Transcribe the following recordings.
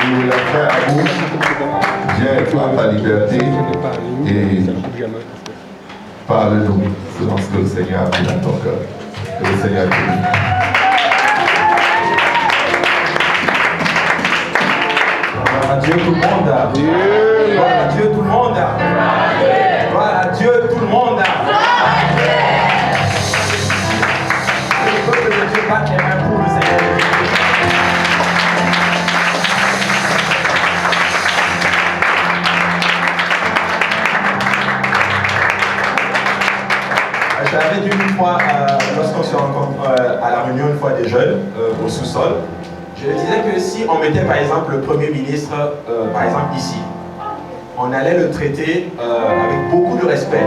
Et la frère Abou, viens prends ta liberté et parle-nous selon ce que le Seigneur a mis dans ton cœur. Que le Seigneur te bénisse. Gloire à Dieu tout le monde. Gloire à Dieu tout le monde. Gloire à Dieu tout le monde. Que le peuple de Dieu batte les mains pour le Seigneur. J'avais dit une fois, lorsqu'on se rencontre à la réunion une fois des jeunes au sous-sol, je disais que si on mettait par exemple le Premier ministre, par exemple ici, on allait le traiter avec beaucoup de respect.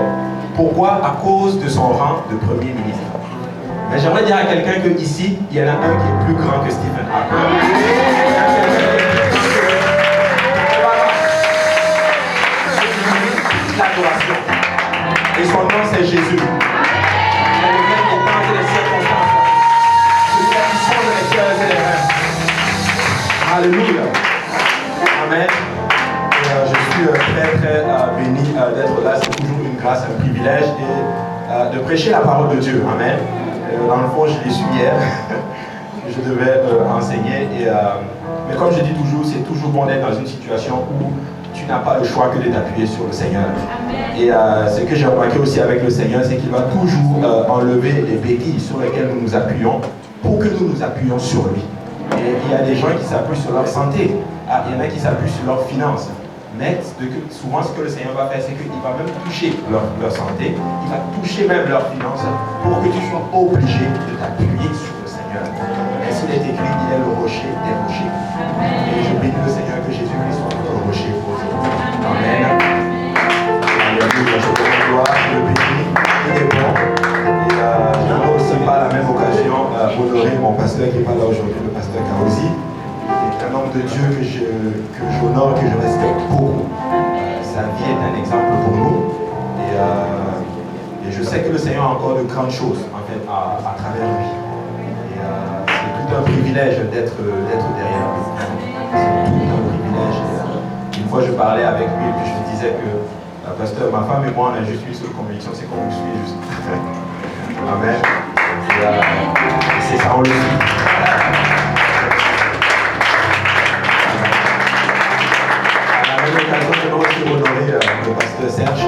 Pourquoi? À cause de son rang de Premier ministre. Mais j'aimerais dire à quelqu'un qu'ici, il y en a un qui est plus grand que Stephen Harper. L'adoration. Et son nom c'est Jésus. Il est le même des temps et des circonstances. Celui-là qui sonde les cœurs et les reins. Alléluia. Amen. Et, je suis très béni d'être là. C'est toujours une grâce, un privilège et de prêcher la parole de Dieu. Amen. Dans le fond, je l'ai su hier. Je devais enseigner. Mais comme je dis toujours, c'est toujours bon d'être dans une situation où tu n'as pas le choix que de t'appuyer sur le Seigneur. Et ce que j'ai remarqué aussi avec le Seigneur, c'est qu'il va toujours enlever les béquilles sur lesquelles nous nous appuyons pour que nous nous appuyions sur lui. Et il y a des gens qui s'appuient sur leur santé. Il y en a qui s'appuient sur leurs finances. Mais souvent, ce que le Seigneur va faire, c'est qu'il va même toucher leur santé, il va toucher même leurs finances pour que tu sois obligé de t'appuyer sur le Seigneur. Ainsi il est écrit, il est le rocher des rochers. Et je bénis le Seigneur que Jésus-Christ soit notre rocher aujourd'hui. Amen. Alléluia, je te rends gloire, je le bénis, il est bon. Et j'aimerais aussi par la même occasion honorer mon pasteur qui n'est pas là aujourd'hui, le pasteur Kaouzi. Un homme de Dieu que j'honore, que je respecte beaucoup. Sa vie est un exemple pour nous. Et je sais que le Seigneur a encore de grandes choses en fait, à travers lui. Et c'est tout un privilège d'être derrière lui. C'est tout un privilège. Une fois, je parlais avec lui et puis je lui disais que pasteur, ma femme et moi, on a juste une seule conviction, c'est qu'on le suit juste. Amen. Et c'est ça, on le suit. L'occasion de aussi honorer le pasteur Serge,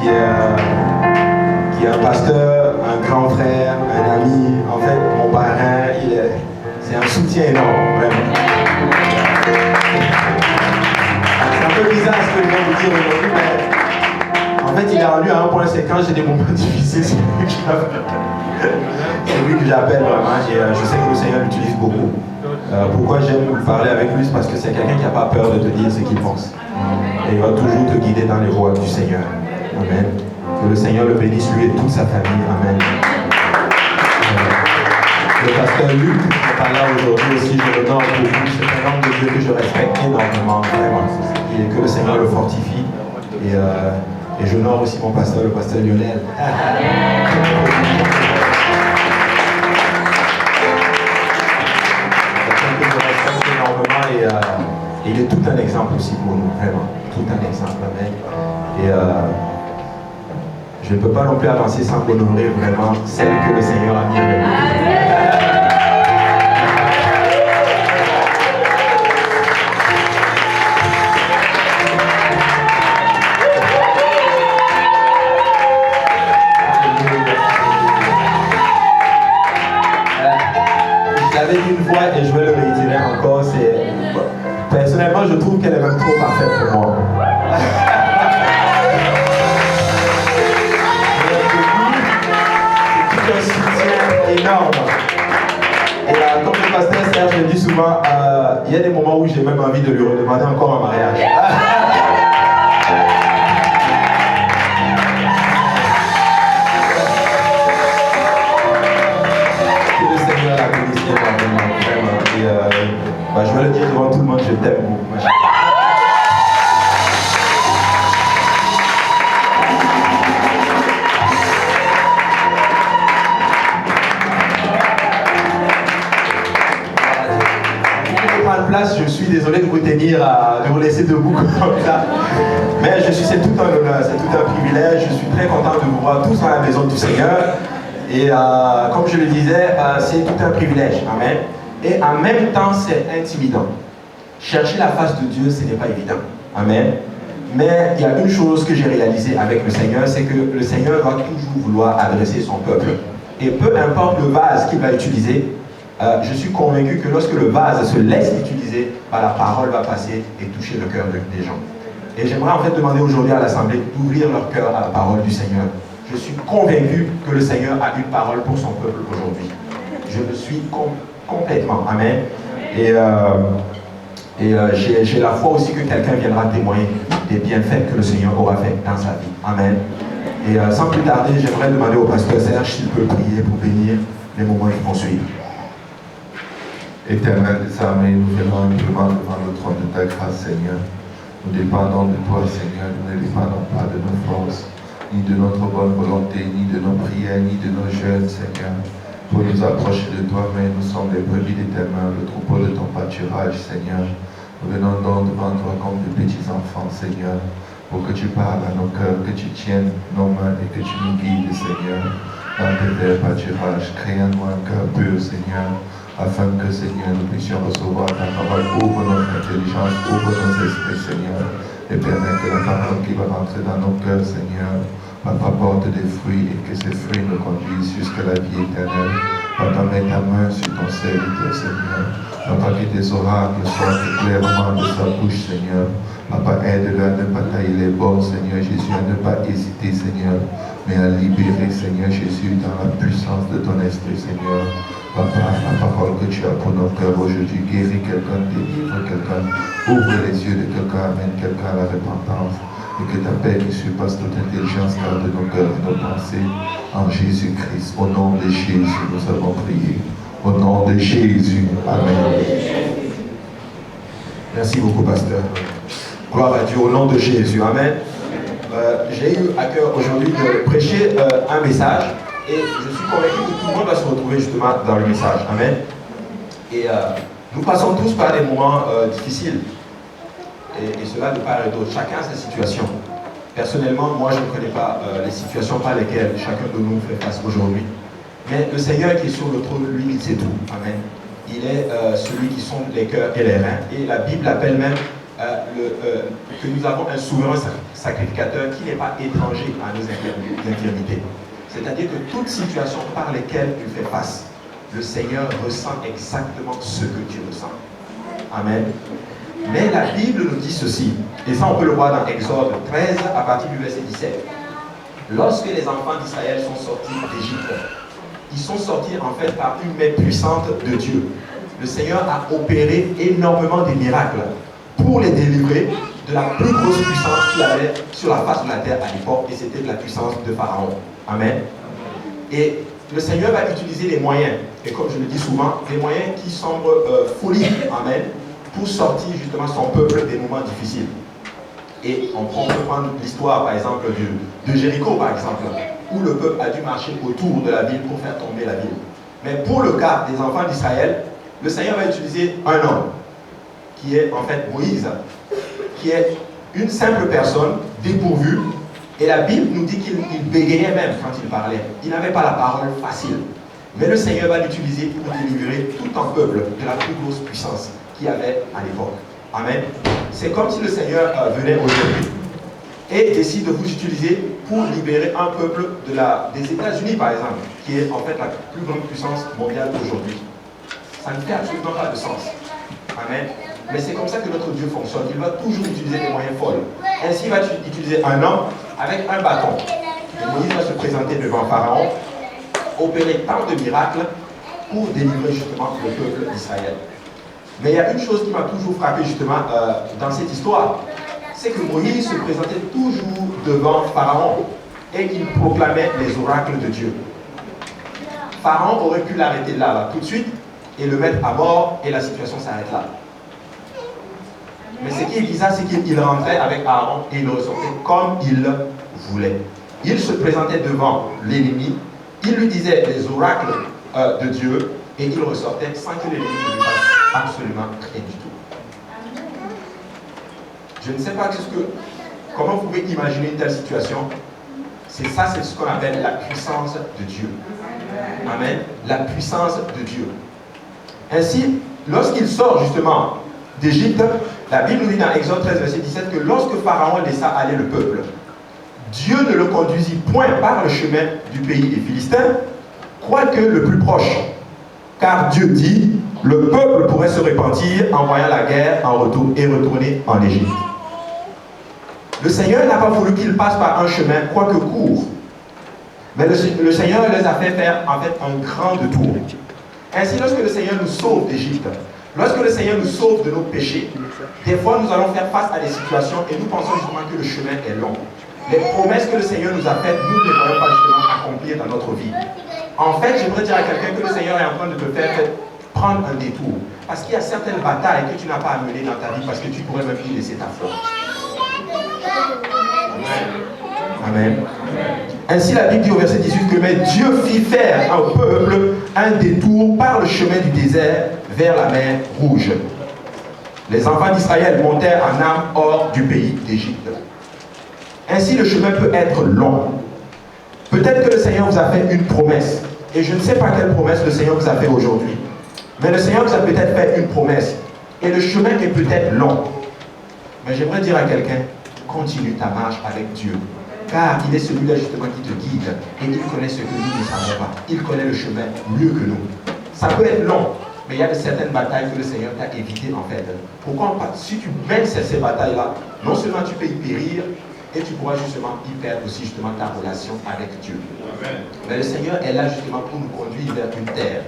qui est un pasteur, un grand frère, un ami, en fait mon parrain, c'est un soutien énorme, vraiment. C'est un peu bizarre ce que je viens de vous dire aujourd'hui, mais en fait il est rendu à un point, c'est quand j'ai des moments difficiles, c'est lui que j'appelle vraiment, et je sais que le Seigneur l'utilise beaucoup. Pourquoi j'aime vous parler avec lui, c'est parce que c'est quelqu'un qui n'a pas peur de te dire ce qu'il pense. Et il va toujours te guider dans les voies du Seigneur. Amen. Que le Seigneur le bénisse, lui et toute sa famille. Amen. Le pasteur Luc n'est pas là aujourd'hui aussi, je l'honore pour vous. C'est un homme de Dieu que je respecte énormément, vraiment. Et que le Seigneur le fortifie. Et j'honore aussi mon pasteur, le pasteur Lionel. Et il est tout un exemple aussi pour nous, vraiment, tout un exemple, amen. Et je ne peux pas non plus avancer sans honorer vraiment celle que le Seigneur a mis avec nous. Je l'avais dit une fois et je vais le réitérer encore, personnellement, je trouve qu'elle est même trop parfaite pour moi. C'est tout un soutien énorme. Et comme le pasteur Serge le dit souvent, il y a des moments où j'ai même envie de lui redemander encore un mariage. Que le Seigneur la bénisse énormément, vraiment. Et, je vais le dire devant tout le monde, je t'aime beaucoup. Je suis désolé de vous tenir, de vous laisser debout comme ça. Mais c'est tout un honneur, c'est tout un privilège. Je suis très content de vous voir tous dans la maison du Seigneur. Et comme je le disais, c'est tout un privilège. Amen. Et en même temps, c'est intimidant. Chercher la face de Dieu, ce n'est pas évident. Amen. Mais il y a une chose que j'ai réalisée avec le Seigneur, c'est que le Seigneur va toujours vouloir adresser son peuple. Et peu importe le vase qu'il va utiliser, je suis convaincu que lorsque le vase se laisse utiliser, la parole va passer et toucher le cœur des gens. Et j'aimerais en fait demander aujourd'hui à l'Assemblée d'ouvrir leur cœur à la parole du Seigneur. Je suis convaincu que le Seigneur a une parole pour son peuple aujourd'hui. Je le suis complètement. Amen. Et j'ai la foi aussi que quelqu'un viendra témoigner des bienfaits que le Seigneur aura fait dans sa vie. Amen. Et sans plus tarder, j'aimerais demander au pasteur Serge s'il peut prier pour bénir les moments qui vont suivre. Éternel des armées, nous venons humblement devant le trône de ta grâce, Seigneur. Nous dépendons de toi, Seigneur. Nous ne dépendons pas de nos forces, ni de notre bonne volonté, ni de nos prières, ni de nos jeûnes, Seigneur, pour nous approcher de toi, mais nous sommes les brebis de tes mains, le troupeau de ton pâturage, Seigneur. Nous venons donc devant toi comme de petits enfants, Seigneur, pour que tu parles à nos cœurs, que tu tiennes nos mains et que tu nous guides, Seigneur, dans tes verts pâturages. Crée en nous un cœur pur, Seigneur, afin que, Seigneur, nous puissions recevoir ta parole. Ouvre notre intelligence, ouvre nos esprits, Seigneur, et permets que la parole qui va rentrer dans nos cœurs, Seigneur, apporte des fruits et que ces fruits nous conduisent jusqu'à la vie éternelle. Papa, mets ta main sur ton serviteur, Seigneur. Papa, que tes oracles sortent clairement de sa bouche, Seigneur. Papa, aide-le à ne pas tailler les bords, Seigneur Jésus, à ne pas hésiter, Seigneur, mais à libérer, Seigneur Jésus, dans la puissance de ton esprit, Seigneur. Papa, la parole que tu as pour nos cœurs aujourd'hui, guéris quelqu'un, délivre quelqu'un, ouvre les yeux de quelqu'un, amène quelqu'un à la repentance, et que ta paix qui surpasse toute intelligence garde nos cœurs et nos pensées, en Jésus-Christ. Au nom de Jésus, nous avons prié. Au nom de Jésus. Amen. Merci beaucoup, pasteur. Gloire à Dieu, au nom de Jésus. Amen. J'ai eu à cœur aujourd'hui de prêcher un message. Et je suis convaincu que tout le monde va se retrouver justement dans le message. Amen. Et nous passons tous par des moments difficiles. Et cela de part et d'autre. Chacun a sa situation. Personnellement, moi je ne connais pas les situations par lesquelles chacun de nous fait face aujourd'hui. Mais le Seigneur qui est sur le trône, lui, il sait tout. Amen. Il est celui qui sonde les cœurs et les reins. Et la Bible appelle même que nous avons un souverain sacrificateur qui n'est pas étranger à nos infirmités. C'est-à-dire que toute situation par laquelle tu fais face, le Seigneur ressent exactement ce que tu ressens. Amen. Mais la Bible nous dit ceci, et ça on peut le voir dans Exode 13 à partir du verset 17. Lorsque les enfants d'Israël sont sortis d'Égypte, ils sont sortis en fait par une main puissante de Dieu. Le Seigneur a opéré énormément de miracles pour les délivrer de la plus grosse puissance qu'il avait sur la face de la terre à l'époque, et c'était de la puissance de Pharaon. Amen. Et le Seigneur va utiliser les moyens, et comme je le dis souvent, des moyens qui semblent folie, amen, pour sortir justement son peuple des moments difficiles. Et on peut prendre l'histoire, par exemple, de Jéricho, par exemple, où le peuple a dû marcher autour de la ville pour faire tomber la ville. Mais pour le cas des enfants d'Israël, le Seigneur va utiliser un homme, qui est en fait Moïse, qui est une simple personne dépourvue. Et la Bible nous dit qu'il bégayait même quand il parlait. Il n'avait pas la parole facile. Mais le Seigneur va l'utiliser pour délivrer tout un peuple de la plus grosse puissance qu'il y avait à l'époque. Amen. C'est comme si le Seigneur venait aujourd'hui et décide de vous utiliser pour libérer un peuple des États-Unis, par exemple, qui est en fait la plus grande puissance mondiale aujourd'hui. Ça ne fait absolument pas de sens. Amen. Mais c'est comme ça que notre Dieu fonctionne. Il va toujours utiliser des moyens folles. Ainsi, il va utiliser un homme avec un bâton. Et Moïse va se présenter devant Pharaon, opérer tant de miracles pour délivrer justement le peuple d'Israël. Mais il y a une chose qui m'a toujours frappé justement dans cette histoire, c'est que Moïse se présentait toujours devant Pharaon et qu'il proclamait les oracles de Dieu. Pharaon aurait pu l'arrêter là, tout de suite, et le mettre à mort, et la situation s'arrête là. Mais ce qui est bizarre, c'est qu'il rentrait avec Aaron et il ressortait comme il voulait. Il se présentait devant l'ennemi, il lui disait les oracles de Dieu, et il ressortait sans que l'ennemi ne lui fasse absolument rien du tout. Je ne sais pas comment vous pouvez imaginer une telle situation. C'est ce qu'on appelle la puissance de Dieu. Amen. La puissance de Dieu. Ainsi, lorsqu'il sort justement d'Égypte, la Bible nous dit dans Exode 13, verset 17, que lorsque Pharaon laissa aller le peuple, Dieu ne le conduisit point par le chemin du pays des Philistins, quoique le plus proche. Car Dieu dit, le peuple pourrait se repentir en voyant la guerre en retour et retourner en Égypte. Le Seigneur n'a pas voulu qu'ils passent par un chemin, quoique court. Mais le Seigneur les a fait faire en fait un grand détour. Ainsi, lorsque le Seigneur nous sauve d'Égypte, lorsque le Seigneur nous sauve de nos péchés, des fois nous allons faire face à des situations et nous pensons justement que le chemin est long. Les promesses que le Seigneur nous a faites, nous ne les voyons pas justement accomplir dans notre vie. En fait, j'aimerais dire à quelqu'un que le Seigneur est en train de te faire prendre un détour. Parce qu'il y a certaines batailles que tu n'as pas à mener dans ta vie parce que tu pourrais même y laisser ta foi. Amen. Ainsi la Bible dit au verset 18 que mais Dieu fit faire au peuple un détour par le chemin du désert vers la mer Rouge. Les enfants d'Israël montèrent en armes hors du pays d'Égypte. Ainsi le chemin peut être long. Peut-être que le Seigneur vous a fait une promesse. Et je ne sais pas quelle promesse le Seigneur vous a fait aujourd'hui. Mais le Seigneur vous a peut-être fait une promesse. Et le chemin est peut-être long. Mais j'aimerais dire à quelqu'un, continue ta marche avec Dieu. Car il est celui-là justement qui te guide. Et il connaît ce que nous ne savons pas. Il connaît le chemin mieux que nous. Ça peut être long. Mais il y a de certaines batailles que le Seigneur t'a évitées en fait. Pourquoi pas? Si tu mènes ces batailles-là, non seulement tu peux y périr, et tu pourras justement y perdre aussi justement ta relation avec Dieu. Amen. Mais le Seigneur est là justement pour nous conduire vers une terre.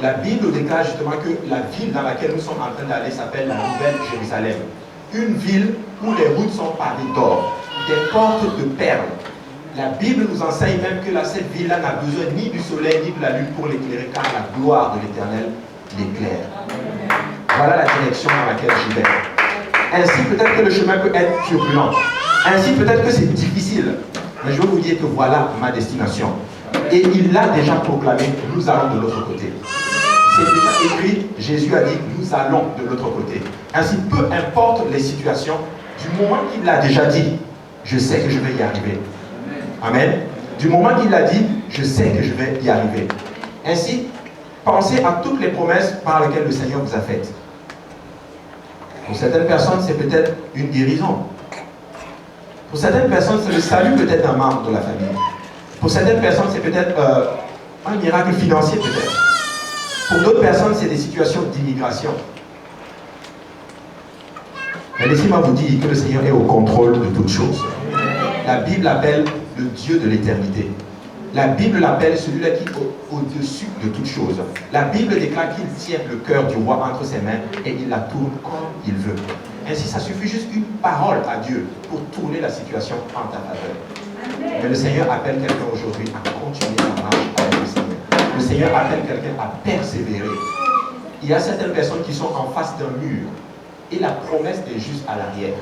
La Bible déclare justement que la ville dans laquelle nous sommes en train d'aller s'appelle la Nouvelle Jérusalem. Une ville où les routes sont pavées d'or, des portes de perles. La Bible nous enseigne même que cette ville-là n'a besoin ni du soleil ni de la lune pour l'éclairer, car la gloire de l'Éternel l'éclaire. Voilà la direction dans laquelle j'y vais. Ainsi, peut-être que le chemin peut être turbulent. Ainsi, peut-être que c'est difficile. Mais je veux vous dire que voilà ma destination. Et il l'a déjà proclamé, nous allons de l'autre côté. C'est déjà écrit, Jésus a dit, nous allons de l'autre côté. Ainsi, peu importe les situations, du moment qu'il l'a déjà dit, je sais que je vais y arriver. Amen. Du moment qu'il l'a dit, je sais que je vais y arriver. Ainsi, pensez à toutes les promesses par lesquelles le Seigneur vous a faites. Pour certaines personnes, c'est peut-être une guérison. Pour certaines personnes, c'est le salut peut-être d'un membre de la famille. Pour certaines personnes, c'est peut-être un miracle financier peut-être. Pour d'autres personnes, c'est des situations d'immigration. Mais laissez-moi vous dire que le Seigneur est au contrôle de toutes choses. La Bible l'appelle le Dieu de l'éternité. La Bible l'appelle celui-là qui est au-dessus de toutes choses. La Bible déclare qu'il tient le cœur du roi entre ses mains et il la tourne comme il veut. Ainsi, ça suffit juste une parole à Dieu pour tourner la situation en ta faveur. Mais le Seigneur appelle quelqu'un aujourd'hui à continuer la marche avec le Seigneur. Le Seigneur appelle quelqu'un à persévérer. Il y a certaines personnes qui sont en face d'un mur et la promesse est juste à l'arrière.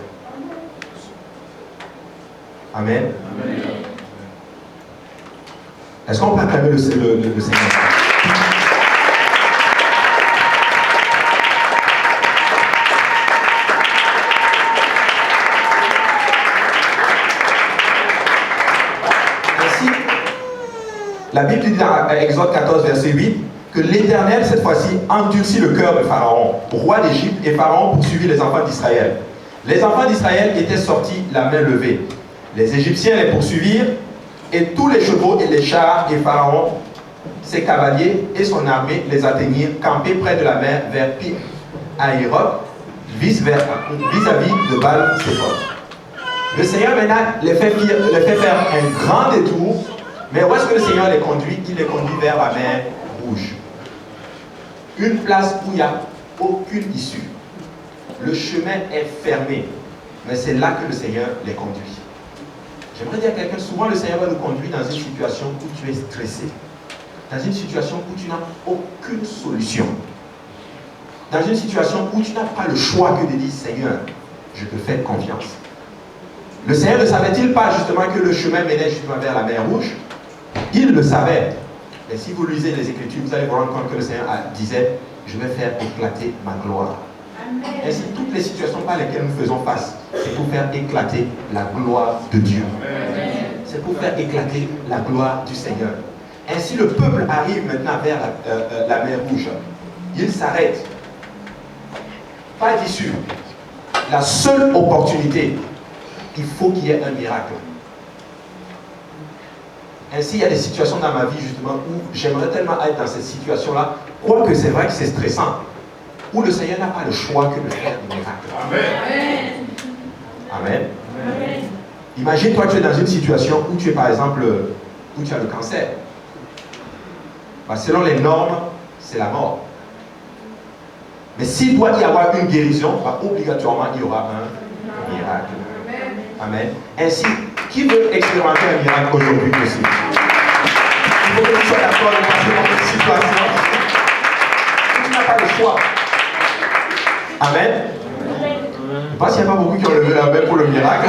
Amen. Amen. Est-ce qu'on peut acclamer le Seigneur? Ainsi, la Bible dit dans Exode 14, verset 8, que l'Éternel, cette fois-ci, endurcit le cœur de Pharaon, roi d'Égypte, et Pharaon poursuivit les enfants d'Israël. Les enfants d'Israël étaient sortis la main levée. Les Égyptiens les poursuivirent, et tous les chevaux et les chars et Pharaon, ses cavaliers et son armée les atteignirent, campés près de la mer vers Pi-Hahiroth, vis-à-vis de Baal-Séphon. Le Seigneur maintenant les fait faire un grand détour, mais où est-ce que le Seigneur les conduit? Il les conduit vers la mer Rouge. Une place où il n'y a aucune issue. Le chemin est fermé, mais c'est là que le Seigneur les conduit. J'aimerais dire à quelqu'un, souvent le Seigneur va nous conduire dans une situation où tu es stressé, dans une situation où tu n'as aucune solution, dans une situation où tu n'as pas le choix que de dire, Seigneur, je te fais confiance. Le Seigneur ne savait-il pas justement que le chemin menait justement vers la mer Rouge? Il le savait. Mais si vous lisez les Écritures, vous allez vous rendre compte que le Seigneur disait, je vais faire éclater ma gloire. Ainsi, toutes les situations par lesquelles nous faisons face, ce c'est pour faire éclater la gloire de Dieu. C'est pour faire éclater la gloire du Seigneur. Ainsi, le peuple arrive maintenant vers la mer Rouge. Il s'arrête. Pas d'issue. La seule opportunité, il faut qu'il y ait un miracle. Ainsi, il y a des situations dans ma vie, justement, où j'aimerais tellement être dans cette situation-là, quoique c'est vrai que c'est stressant, où le Seigneur n'a pas le choix que de faire des miracles. Amen. Amen. Amen. Imagine, toi, tu es dans une situation où tu es, par exemple, où tu as le cancer. Bah, selon les normes, c'est la mort. Mais s'il doit y avoir une guérison, bah, obligatoirement, il y aura un miracle. Amen. Ainsi, qui veut expérimenter un miracle aujourd'hui aussi? Il faut que tu sois d'accord de passer dans cette situation. Tu n'as pas le choix. Amen. Je ne sais pas s'il n'y a pas beaucoup qui ont levé la main pour le miracle.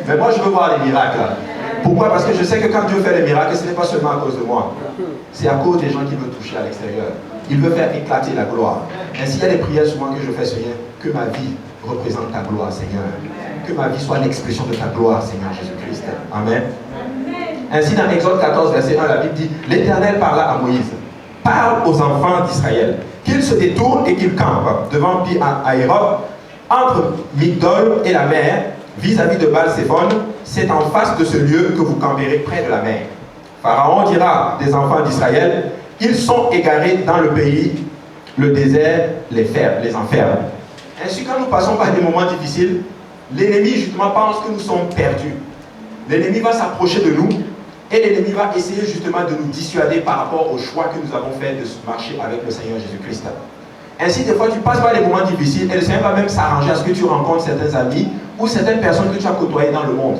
Mais moi, je veux voir les miracles. Pourquoi? Parce que je sais que quand Dieu fait les miracles, ce n'est pas seulement à cause de moi. C'est à cause des gens qui veulent toucher à l'extérieur. Il veut faire éclater la gloire. Ainsi, il y a des prières souvent que je fais, Seigneur, que ma vie représente ta gloire, Seigneur. Que ma vie soit l'expression de ta gloire, Seigneur Jésus-Christ. Amen. Ainsi, dans Exode 14, verset 1, la Bible dit, l'Éternel parla à Moïse. Parle aux enfants d'Israël qu'ils se détournent et qu'ils campent devant Pi-Hahiroth, entre Migdol et la mer, vis-à-vis de Baal-Séphon. C'est en face de ce lieu que vous camperez près de la mer. Pharaon dira des enfants d'Israël, ils sont égarés dans le pays, le désert les enferme. Ainsi, quand nous passons par des moments difficiles, l'ennemi justement pense que nous sommes perdus. L'ennemi va s'approcher de nous et l'ennemi va essayer justement de nous dissuader par rapport au choix que nous avons fait de marcher avec le Seigneur Jésus-Christ. Ainsi, des fois, tu passes par des moments difficiles et le Seigneur va même s'arranger à ce que tu rencontres certains amis ou certaines personnes que tu as côtoyées dans le monde.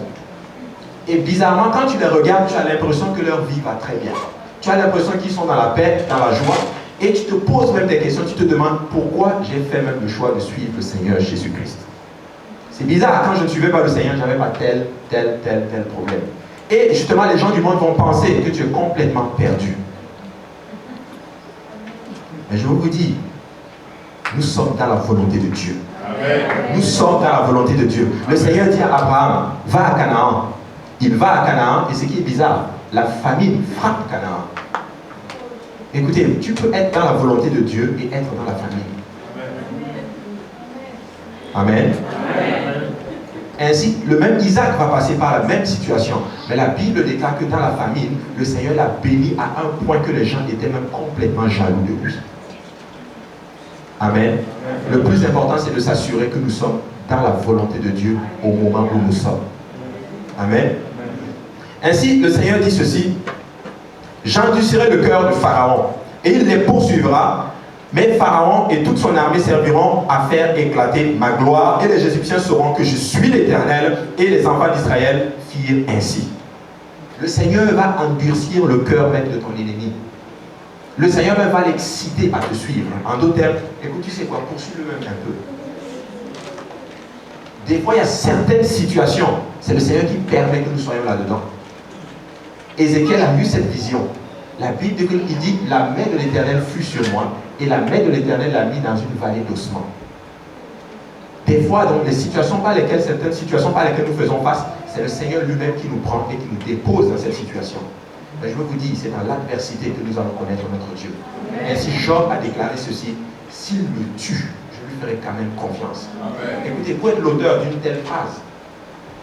Et bizarrement, quand tu les regardes, tu as l'impression que leur vie va très bien. Tu as l'impression qu'ils sont dans la paix, dans la joie. Et tu te poses même des questions, tu te demandes pourquoi j'ai fait même le choix de suivre le Seigneur Jésus-Christ. C'est bizarre, quand je ne suivais pas le Seigneur, je n'avais pas tel problème. Et justement, les gens du monde vont penser que tu es complètement perdu. Mais je vous dis, nous sommes dans la volonté de Dieu. Amen. Nous sommes dans la volonté de Dieu. Le Seigneur dit à Abraham, va à Canaan. Il va à Canaan, et ce qui est bizarre, la famine frappe Canaan. Écoutez, tu peux être dans la volonté de Dieu et être dans la famine. Amen. Amen. Ainsi, le même Isaac va passer par la même situation. Mais la Bible déclare que dans la famine, le Seigneur l'a béni à un point que les gens étaient même complètement jaloux de lui. Amen. Le plus important, c'est de s'assurer que nous sommes dans la volonté de Dieu au moment où nous sommes. Amen. Ainsi, le Seigneur dit ceci, j'endurcirai le cœur de Pharaon, et il les poursuivra, mais Pharaon et toute son armée serviront à faire éclater ma gloire, et les Égyptiens sauront que je suis l'Éternel, et les enfants d'Israël firent ainsi. Le Seigneur va endurcir le cœur même de ton ennemi. Le Seigneur même va l'exciter à te suivre. En d'autres termes, écoute, tu sais quoi, poursuis-le même un peu. Des fois, il y a certaines situations, c'est le Seigneur qui permet que nous soyons là-dedans. Ézéchiel a eu cette vision. La Bible dit, la main de l'Éternel fut sur moi, et la main de l'Éternel l'a mis dans une vallée d'ossements. Des fois, donc, certaines situations par lesquelles nous faisons face, c'est le Seigneur lui-même qui nous prend et qui nous dépose dans cette situation. Mais je vous dis, c'est dans l'adversité que nous allons connaître notre Dieu. Ainsi, Job a déclaré ceci, s'il me tue, je lui ferai quand même confiance. Amen. Écoutez, pour être l'auteur d'une telle phrase,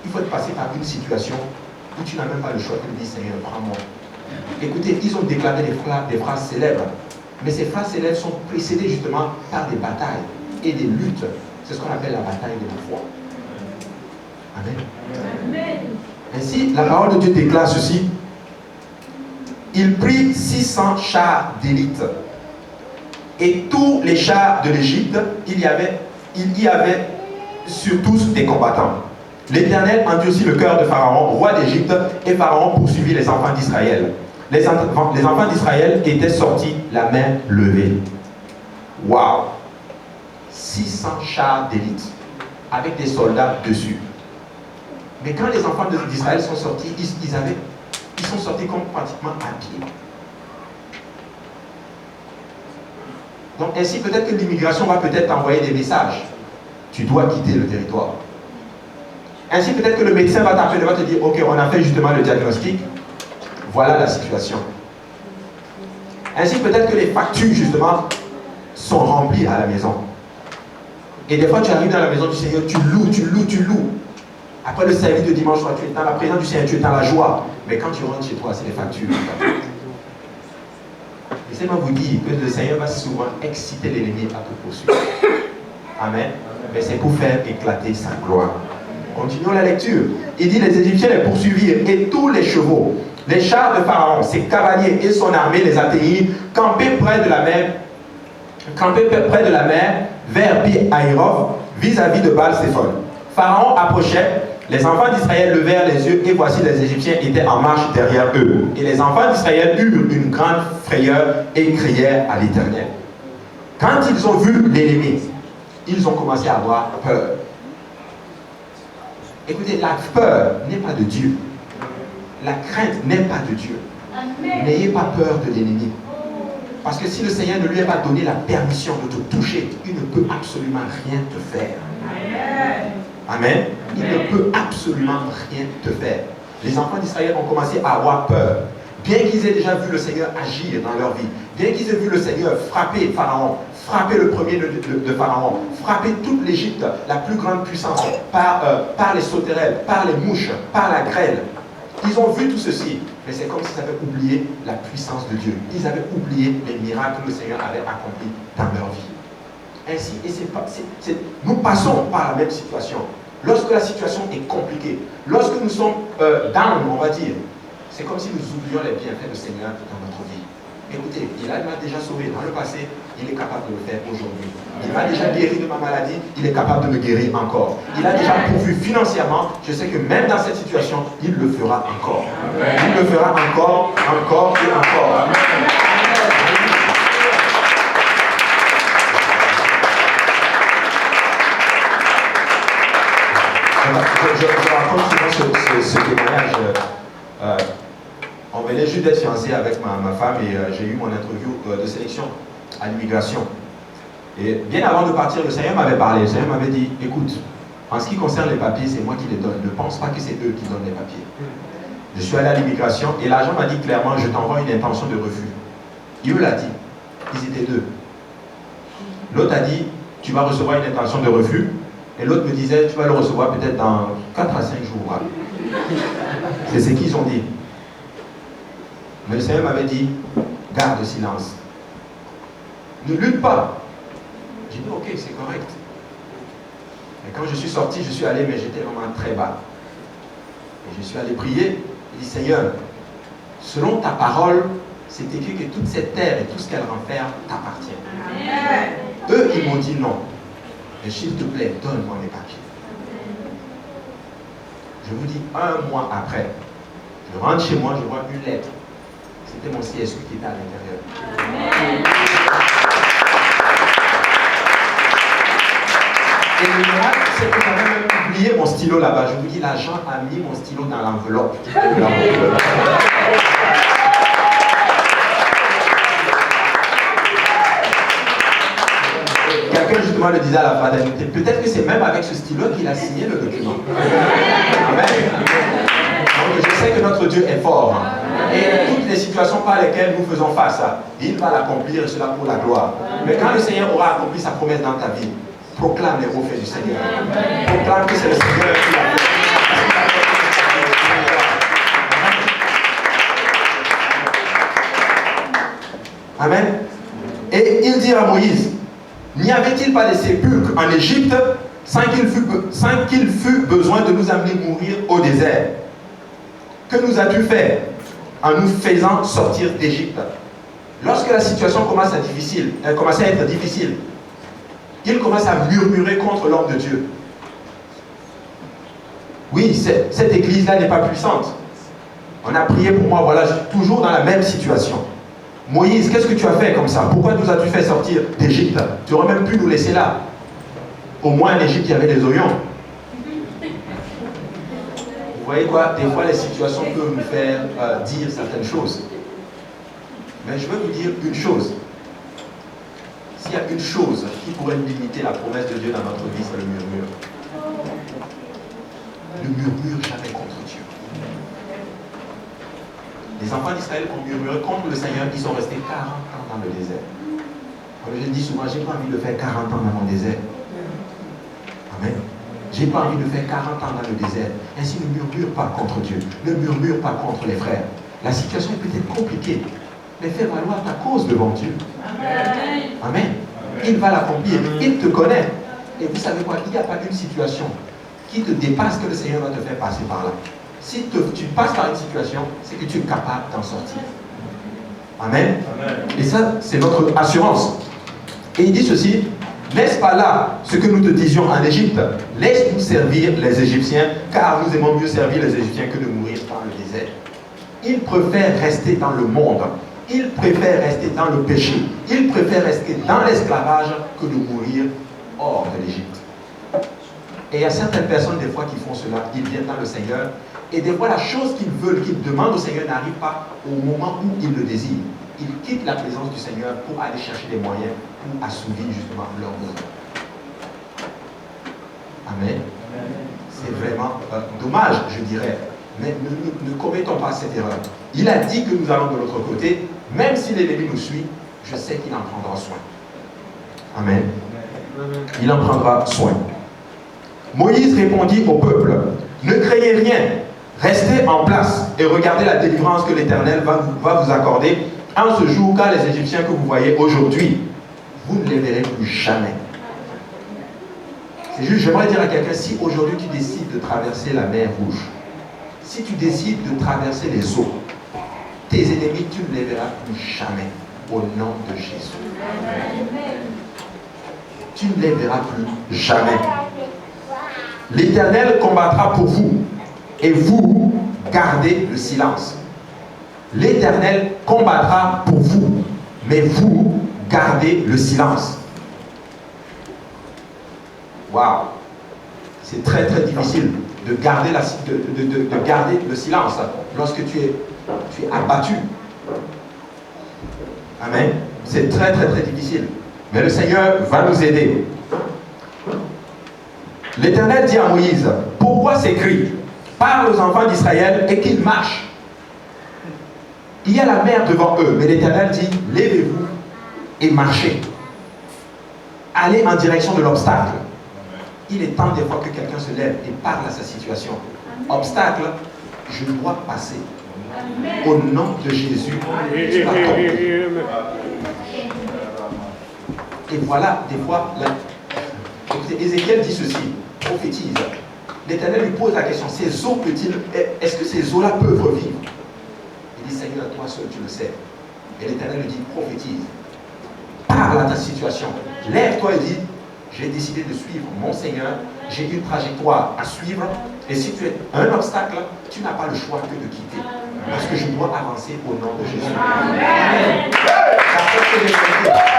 il faut être passé par une situation où tu n'as même pas le choix de dire, Seigneur, prends-moi. Écoutez, ils ont déclaré des phrases célèbres, mais ces phrases célèbres sont précédées justement par des batailles et des luttes. C'est ce qu'on appelle la bataille de la foi. Amen. Amen. Ainsi, la parole de Dieu déclare ceci, il prit 600 chars d'élite. Et tous les chars de l'Égypte, il y avait sur tous des combattants. L'Éternel endurcit le cœur de Pharaon, roi d'Égypte, et Pharaon poursuivit les enfants d'Israël. Les enfants d'Israël étaient sortis la main levée. Waouh! 600 chars d'élite, avec des soldats dessus. Mais quand les enfants d'Israël sont sortis, ils sont sortis comme pratiquement à pied. Donc ainsi, peut-être que l'immigration va peut-être t'envoyer des messages. Tu dois quitter le territoire. Ainsi, peut-être que le médecin va t'appeler, va te dire, ok, on a fait justement le diagnostic, voilà la situation. Ainsi, peut-être que les factures, justement, sont remplies à la maison. Et des fois, tu arrives dans la maison du Seigneur, tu loues. Après le service de dimanche soir, tu es dans la présence du Seigneur, tu es dans la joie. Mais quand tu rentres chez toi, c'est les factures. Laissez-moi vous dire que le Seigneur va souvent exciter l'ennemi à te poursuivre. Amen. Mais c'est pour faire éclater sa gloire. Continuons la lecture. Il dit, les Égyptiens les poursuivirent et tous les chevaux, les chars de Pharaon, ses cavaliers et son armée les atteignirent, campés près de la mer, vers Pi-Hahiroth, vis-à-vis de Baal-Séphon. Pharaon approchait, les enfants d'Israël levèrent les yeux et voici les Égyptiens étaient en marche derrière eux. Et les enfants d'Israël eurent une grande frayeur et crièrent à l'Éternel. Quand ils ont vu l'ennemi, ils ont commencé à avoir peur. Écoutez, la peur n'est pas de Dieu. La crainte n'est pas de Dieu. N'ayez pas peur de l'ennemi. Parce que si le Seigneur ne lui a pas donné la permission de te toucher, il ne peut absolument rien te faire. Amen. Il ne peut absolument rien te faire. Les enfants d'Israël ont commencé à avoir peur. Bien qu'ils aient déjà vu le Seigneur agir dans leur vie, bien qu'ils aient vu le Seigneur frapper Pharaon, frapper le premier de Pharaon, frapper toute l'Égypte, la plus grande puissance, par les sauterelles, par les mouches, par la grêle. Ils ont vu tout ceci, mais c'est comme s'ils avaient oublié la puissance de Dieu. Ils avaient oublié les miracles que le Seigneur avait accomplis dans leur vie. Ainsi, et nous passons par la même situation. Lorsque la situation est compliquée, lorsque nous sommes down, on va dire, c'est comme si nous oublions les bienfaits du Seigneur dans notre vie. Écoutez, il m'a déjà sauvé dans le passé, il est capable de le faire aujourd'hui. Il m'a déjà guéri de ma maladie, il est capable de me guérir encore. Il a déjà pourvu financièrement, je sais que même dans cette situation, il le fera encore. Il le fera encore et encore. Je raconte souvent ce témoignage. On venait juste d'être fiancé avec ma femme et j'ai eu mon interview de sélection à l'immigration. Et bien avant de partir, le Seigneur m'avait parlé. Le Seigneur m'avait dit, écoute, en ce qui concerne les papiers, c'est moi qui les donne. Ne pense pas que c'est eux qui donnent les papiers. Je suis allé à l'immigration et l'agent m'a dit clairement, je t'envoie une intention de refus. Il l'a dit. Ils étaient deux. L'autre a dit, tu vas recevoir une intention de refus. Et l'autre me disait, tu vas le recevoir peut-être dans 4 à 5 jours. Hein. C'est ce qu'ils ont dit. Mais le Seigneur m'avait dit, garde le silence. Ne lutte pas. J'ai dit, ok, c'est correct. Et quand je suis sorti, je suis allé, mais j'étais vraiment très bas. Et je suis allé prier. J'ai dit, Seigneur, selon ta parole, c'est écrit que toute cette terre et tout ce qu'elle renferme t'appartient. Eux, ils m'ont dit non. Mais s'il te plaît, donne-moi mes papiers. Je vous dis, 1 mois après, je rentre chez moi, je vois une lettre. C'était mon CSU qui était à l'intérieur. Et le miracle, c'est que j'avais même oublié mon stylo là-bas. Je vous dis, l'agent a mis mon stylo dans l'enveloppe. Quelqu'un justement le disait à la fraternité, peut-être que c'est même avec ce stylo qu'il a signé le document. Amen. Donc je sais que notre Dieu est fort. Et toutes les situations par lesquelles nous faisons face, il va l'accomplir et cela pour la gloire. Mais quand le Seigneur aura accompli sa promesse dans ta vie, proclame les hauts faits du Seigneur. Proclame que c'est le Seigneur qui l'a fait. Amen. Et il dit à Moïse, n'y avait-il pas des sépulcres en Égypte sans qu'il fût besoin de nous amener mourir au désert? Que nous as-tu fait en nous faisant sortir d'Égypte? Lorsque la situation commence à être difficile, il commence à murmurer contre l'homme de Dieu. Oui, cette église-là n'est pas puissante. On a prié pour moi, voilà, je suis toujours dans la même situation. Moïse, qu'est-ce que tu as fait comme ça? Pourquoi nous as-tu fait sortir d'Égypte? Tu aurais même pu nous laisser là. Au moins en Égypte, il y avait des oignons. Vous voyez quoi? Des fois, les situations peuvent nous faire dire certaines choses. Mais je veux vous dire une chose. S'il y a une chose qui pourrait limiter la promesse de Dieu dans notre vie, c'est le murmure. murmure jamais contre Dieu. Les enfants d'Israël ont murmuré contre le Seigneur, ils sont restés 40 ans dans le désert. Alors je dis souvent, j'ai pas envie de faire 40 ans dans mon désert. Amen. J'ai pas envie de faire 40 ans dans le désert. Ainsi, ne murmure pas contre Dieu. Ne murmure pas contre les frères. La situation est peut-être compliquée, mais fais valoir ta cause devant Dieu. Amen. Amen. Il va l'accomplir. Il te connaît. Et vous savez quoi? Il n'y a pas une situation qui te dépasse que le Seigneur va te faire passer par là. Si tu passes par une situation, c'est que tu es capable d'en sortir. Amen. Amen. Et ça, c'est notre assurance. Et il dit ceci, n'est-ce pas là ce que nous te disions en Égypte? Laisse-nous servir les Égyptiens, car nous aimons mieux servir les Égyptiens que de mourir dans le désert. Ils préfèrent rester dans le monde. Ils préfèrent rester dans le péché. Ils préfèrent rester dans l'esclavage que de mourir hors de l'Égypte. Et il y a certaines personnes, des fois, qui font cela. Ils viennent dans le Seigneur. Et des fois, la chose qu'ils veulent, qu'ils demandent au Seigneur n'arrive pas au moment où ils le désirent. Ils quittent la présence du Seigneur pour aller chercher des moyens pour assouvir justement leurs besoins. Amen. C'est vraiment dommage, je dirais. Mais ne commettons pas cette erreur. Il a dit que nous allons de l'autre côté. Même si l'ennemi nous suit, je sais qu'il en prendra soin. Amen. Il en prendra soin. Moïse répondit au peuple, ne craignez rien, restez en place et regardez la délivrance que l'Éternel va vous accorder en ce jour, car les Égyptiens que vous voyez aujourd'hui, vous ne les verrez plus jamais. C'est juste, j'aimerais dire à quelqu'un, si aujourd'hui tu décides de traverser la mer Rouge, si tu décides de traverser les eaux, tes ennemis, tu ne les verras plus jamais, au nom de Jésus. Tu ne les verras plus jamais. L'Éternel combattra pour vous, et vous gardez le silence. L'Éternel combattra pour vous, mais vous gardez le silence. Waouh! C'est très très difficile de garder, de garder le silence lorsque tu es abattu. Amen. C'est très très très difficile. Mais le Seigneur va nous aider. L'Éternel dit à Moïse, pourquoi ces cris? Parle aux enfants d'Israël et qu'ils marchent. Il y a la mer devant eux, mais l'Éternel dit, levez-vous et marchez. Allez en direction de l'obstacle. Il est temps des fois que quelqu'un se lève et parle à sa situation. Obstacle, je dois passer. Au nom de Jésus, tu vas tomber. Et voilà, des fois, écoutez, Ézéchiel dit ceci, prophétise. L'Éternel lui pose la question, ces eaux est-ce que ces eaux-là peuvent revivre? Il dit, Seigneur, toi seul tu le sais. Et l'Éternel lui dit, prophétise. Parle à ta situation. Lève-toi et dis, j'ai décidé de suivre mon Seigneur, j'ai une trajectoire à suivre, et si tu es un obstacle, tu n'as pas le choix que de quitter. Parce que je dois avancer au nom de Jésus. Amen.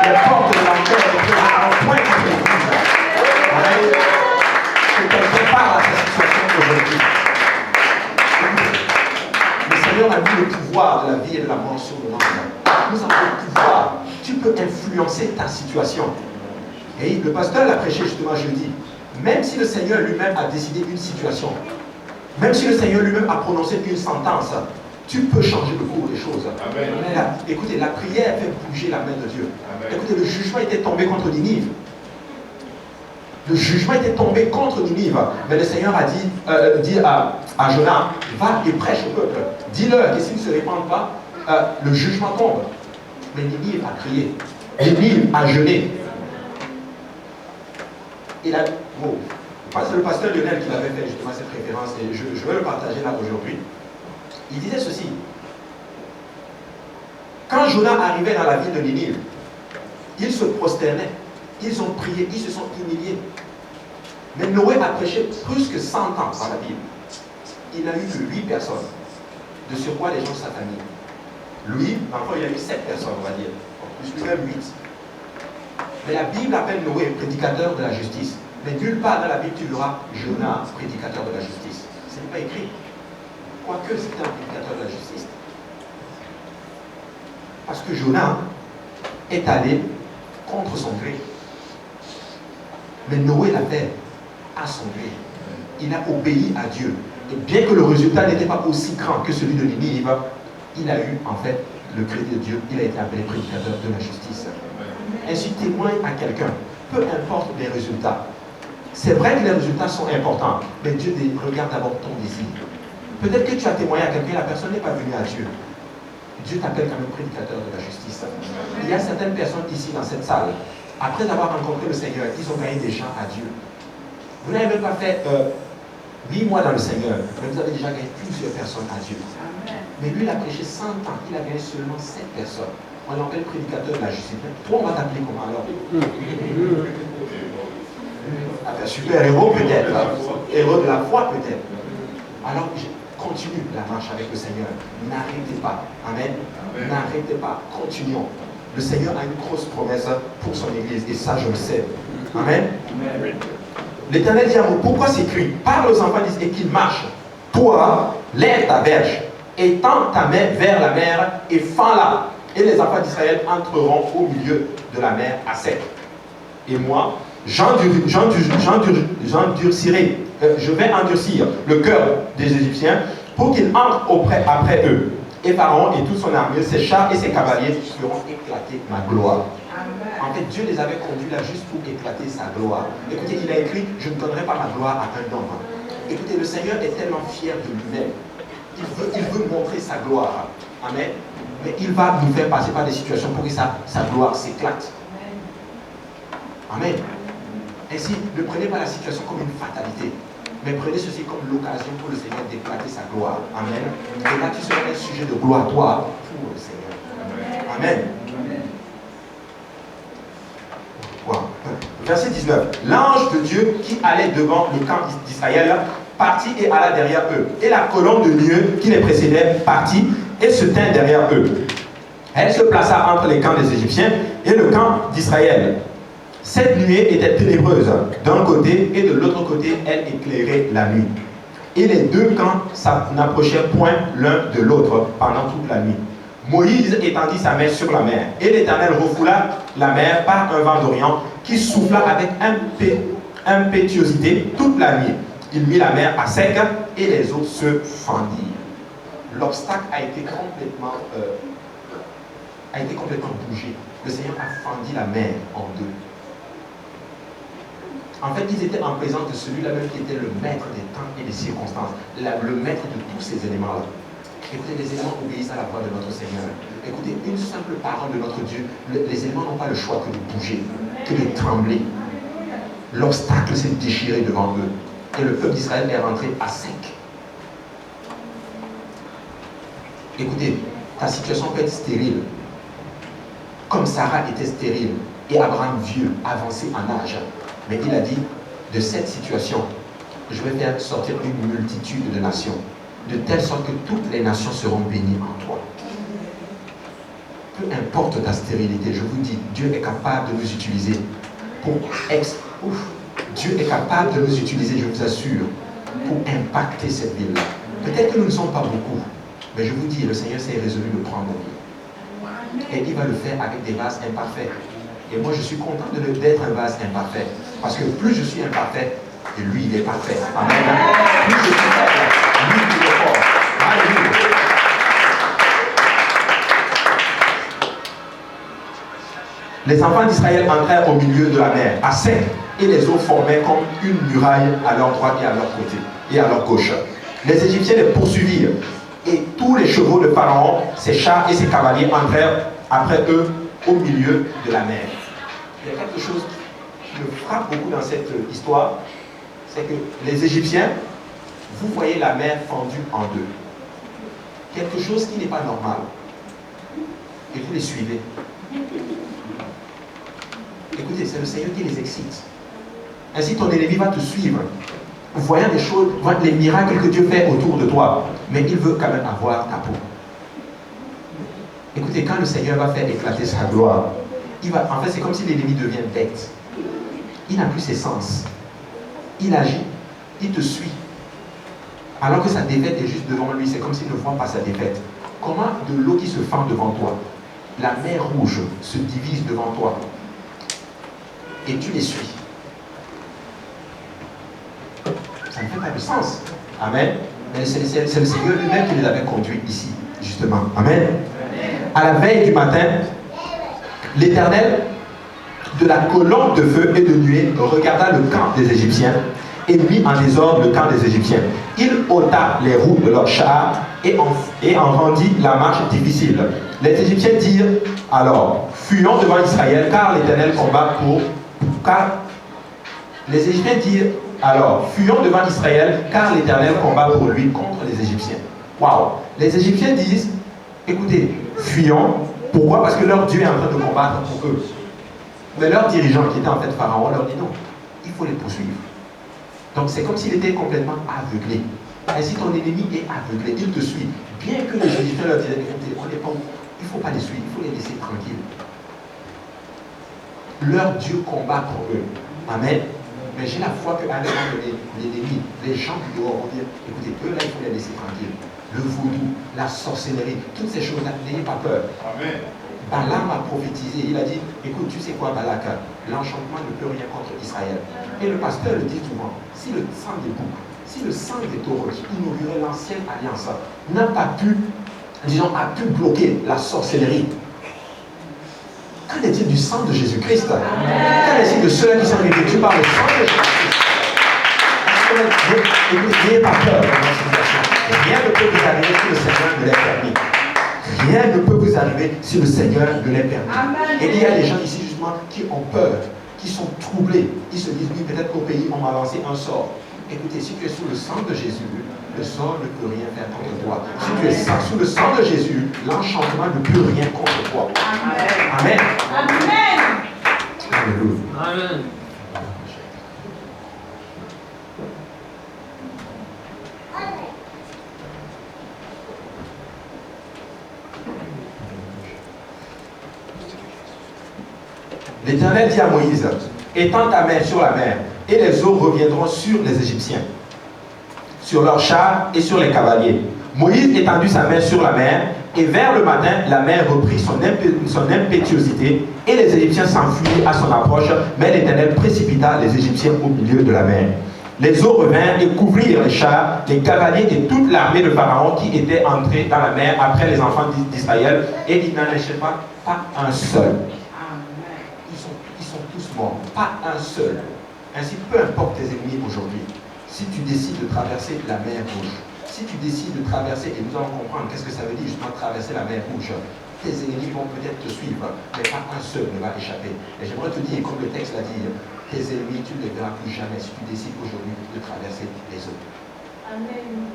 Les portes de l'enfer ne pourront point contre l'Église. Amen. Que quelqu'un parle à ta situation aujourd'hui. Le Seigneur a mis le pouvoir de la vie et de la mort sur le monde. Nous avons le pouvoir. Tu peux influencer ta situation. Et le pasteur l'a prêché justement jeudi. Même si le Seigneur lui-même a décidé une situation, même si le Seigneur lui-même a prononcé une sentence, tu peux changer le cours des choses. Amen. Écoutez, la prière fait bouger la main de Dieu. Amen. Écoutez, le jugement était tombé contre Ninive. Le jugement était tombé contre Ninive. Mais le Seigneur a dit à Jonas, va et prêche au peuple. Dis-leur que s'ils ne se répandent pas, le jugement tombe. Mais Ninive a crié. Ninive a jeûné. C'est le pasteur Lionel qui avait fait justement cette référence et je vais le partager là aujourd'hui. Il disait ceci. Quand Jonas arrivait dans la ville de Ninive, ils se prosternaient, ils ont prié, ils se sont humiliés. Mais Noé a prêché plus que 100 ans dans la Bible. Il n'a eu que 8 personnes. De sur quoi les gens de sa famille. Lui, parfois il a eu 7 personnes, on va dire. Plus lui-même 8. Mais la Bible appelle Noé prédicateur de la justice. Mais nulle part dans la Bible tu verras Jonas prédicateur de la justice. Ce n'est pas écrit. Quoique c'était un prédicateur de la justice. Parce que Jonas est allé contre son gré. Mais Noé l'a fait à son gré. Il a obéi à Dieu. Et bien que le résultat n'était pas aussi grand que celui de Ninive, il a eu en fait le crédit de Dieu. Il a été appelé prédicateur de la justice. Ainsi témoigne à quelqu'un, peu importe les résultats. C'est vrai que les résultats sont importants, mais Dieu regarde d'abord ton désir. Peut-être que tu as témoigné à quelqu'un, la personne n'est pas venue à Dieu. Dieu t'appelle quand même prédicateur de la justice. Il y a certaines personnes ici dans cette salle, après avoir rencontré le Seigneur, ils ont gagné des gens à Dieu. Vous n'avez même pas fait 8 mois dans le Seigneur, mais vous avez déjà gagné plusieurs personnes à Dieu. Mais lui, il a prêché 100 ans, il a gagné seulement 7 personnes. On l'appelle prédicateur de la justice. Toi, on va t'appeler comment alors? Ah ben, super héros peut-être, héros de la foi peut-être. Alors, continue la marche avec le Seigneur. N'arrêtez pas. Amen. N'arrêtez pas. Continuons. Le Seigneur a une grosse promesse pour son Église. Et ça, je le sais. Amen. L'Éternel dit à vous, pourquoi s'écrit? Parle aux enfants et qu'ils marchent. Toi, lève ta verge, étends ta main vers la mer et fends-la. Et les enfants d'Israël entreront au milieu de la mer à sec. Et moi, j'endurcirai, je vais endurcir le cœur des Égyptiens pour qu'ils entrent après eux. Et Pharaon et toute son armée, ses chars et ses cavaliers feront éclater ma gloire. En fait, Dieu les avait conduits là juste pour éclater sa gloire. Écoutez, il a écrit, je ne donnerai pas ma gloire à un homme. Écoutez, le Seigneur est tellement fier de lui-même. Il veut montrer sa gloire. Amen. Mais il va nous faire passer par des situations pour que sa gloire s'éclate. Amen. Ainsi, ne prenez pas la situation comme une fatalité, mais prenez ceci comme l'occasion pour le Seigneur d'éclater sa gloire. Amen. Et là, tu seras un sujet de gloire, toi, pour le Seigneur. Amen. Wow. Verset 19. L'ange de Dieu qui allait devant le camp d'Israël partit et alla derrière eux. Et la colonne de nuée qui les précédait partit et se tint derrière eux. Elle se plaça entre les camps des Égyptiens et le camp d'Israël. Cette nuée était ténébreuse d'un côté et de l'autre côté, elle éclairait la nuit. Et les deux camps n'approchaient point l'un de l'autre pendant toute la nuit. Moïse étendit sa main sur la mer, et l'Éternel refoula la mer par un vent d'Orient qui souffla avec impétuosité toute la nuit. Il mit la mer à sec et les eaux se fendirent. L'obstacle a été complètement bougé. Le Seigneur a fendu la mer en deux. En fait, ils étaient en présence de celui-là même qui était le maître des temps et des circonstances, le maître de tous ces éléments-là. Écoutez, les éléments obéissent à la voix de notre Seigneur. Écoutez, une simple parole de notre Dieu, les éléments n'ont pas le choix que de bouger, que de trembler. L'obstacle s'est déchiré devant eux. Et le peuple d'Israël est rentré à sec. Écoutez, ta situation peut être stérile. Comme Sarah était stérile et Abraham vieux, avancé en âge. Mais il a dit, de cette situation, je vais faire sortir une multitude de nations, de telle sorte que toutes les nations seront bénies en toi. Peu importe ta stérilité, je vous dis, Dieu est capable de nous utiliser pour Dieu est capable de nous utiliser, je vous assure, pour impacter cette ville-là. Peut-être que nous ne sommes pas beaucoup, mais je vous dis, le Seigneur s'est résolu de prendre la ville. Et il va le faire avec des vases imparfaits. Et moi, je suis content d'être un vase imparfait. Parce que plus je suis imparfait, et lui, il est parfait. Amen. Plus je suis faible, lui, il est fort. Alléluia. Les enfants d'Israël entrèrent au milieu de la mer, à sec, et les eaux formaient comme une muraille à leur droite et à leur côté, et à leur gauche. Les Égyptiens les poursuivirent, et tous les chevaux de Pharaon, ses chars et ses cavaliers entrèrent après eux au milieu de la mer. Il y a quelque chose qui me frappe beaucoup dans cette histoire, c'est que les Égyptiens, vous voyez la mer fendue en deux. Quelque chose qui n'est pas normal. Et vous les suivez. Écoutez, c'est le Seigneur qui les excite. Ainsi, ton ennemi va te suivre, voyant des choses, voyant les miracles que Dieu fait autour de toi. Mais il veut quand même avoir ta peau. Écoutez, quand le Seigneur va faire éclater sa gloire, en fait, c'est comme si l'ennemi devient bête. Il n'a plus ses sens. Il agit, il te suit. Alors que sa défaite est juste devant lui, c'est comme s'il ne voit pas sa défaite. Comment de l'eau qui se fend devant toi, la mer rouge se divise devant toi, et tu les suis. Ça ne fait pas de sens. Amen. Mais c'est le Seigneur lui-même qui les avait conduits ici, justement. Amen. À la veille du matin, l'Éternel, de la colonne de feu et de nuée, regarda le camp des Égyptiens et mit en désordre le camp des Égyptiens. Il ôta les roues de leurs chars et en rendit la marche difficile. Les Égyptiens dirent alors, fuyons devant Israël, car l'Éternel combat les Égyptiens dirent alors, fuyons devant Israël, car l'Éternel combat pour lui contre les Égyptiens. Waouh! Les Égyptiens disent, écoutez, fuyons. Pourquoi? Parce que leur Dieu est en train de combattre pour eux. Mais leur dirigeant, qui était en fait Pharaon, leur dit non, il faut les poursuivre. Donc c'est comme s'il était complètement aveuglé. Ainsi ton ennemi est aveuglé, il te suit. Bien que les Égyptiens leur disaient, écoutez, il ne faut pas les suivre, il faut les laisser tranquilles. Leur Dieu combat pour eux. Amen. Mais j'ai la foi qu'à un moment donné, l'ennemi, les gens qui doivent dire, écoutez, eux là, il faut les laisser tranquilles. Le vaudou, la sorcellerie, toutes ces choses-là, n'ayez pas peur. Amen. Balaam a prophétisé, il a dit, écoute, tu sais quoi Balak, l'enchantement ne peut rien contre Israël. Et le pasteur le dit souvent, si le sang des boucs, si le sang des taureaux qui inaugurait l'ancienne alliance n'a pas pu, disons, a pu bloquer la sorcellerie, qu'en est-il du sang de Jésus-Christ? Qu'en est-il de ceux-là qui sont revêtus par le sang de Jésus-Christ? N'ayez pas peur dans cette situation. Rien ne peut vous arriver si le Seigneur ne l'ait permis. Rien ne peut vous arriver si le Seigneur ne l'ait permis. Et il y a des gens ici justement qui ont peur, qui sont troublés. Ils se disent, oui, peut-être qu'au pays, on m'a lancé un sort. Écoutez, si tu es sous le sang de Jésus, le sort ne peut rien faire contre toi. Si tu es sous le sang de Jésus, l'enchantement ne peut rien contre toi. Amen. Amen. Alléluia. Amen. L'Éternel dit à Moïse, étends ta main sur la mer, et les eaux reviendront sur les Égyptiens, sur leurs chars et sur les cavaliers. Moïse étendit sa main sur la mer, et vers le matin, la mer reprit son impétuosité, et les Égyptiens s'enfuirent à son approche, mais l'Éternel précipita les Égyptiens au milieu de la mer. Les eaux revinrent et couvrirent les chars, les cavaliers et toute l'armée de Pharaon qui était entrée dans la mer après les enfants d'Israël, et il n'en laissait pas un seul. Morts, pas un seul. Ainsi, peu importe tes ennemis aujourd'hui, si tu décides de traverser la mer Rouge, si tu décides de traverser, et nous allons comprendre qu'est-ce que ça veut dire justement traverser la mer Rouge, tes ennemis vont peut-être te suivre, mais pas un seul ne va échapper. Et j'aimerais te dire, comme le texte l'a dit, tes ennemis, tu ne les verras plus jamais si tu décides aujourd'hui de traverser les eaux. Amen.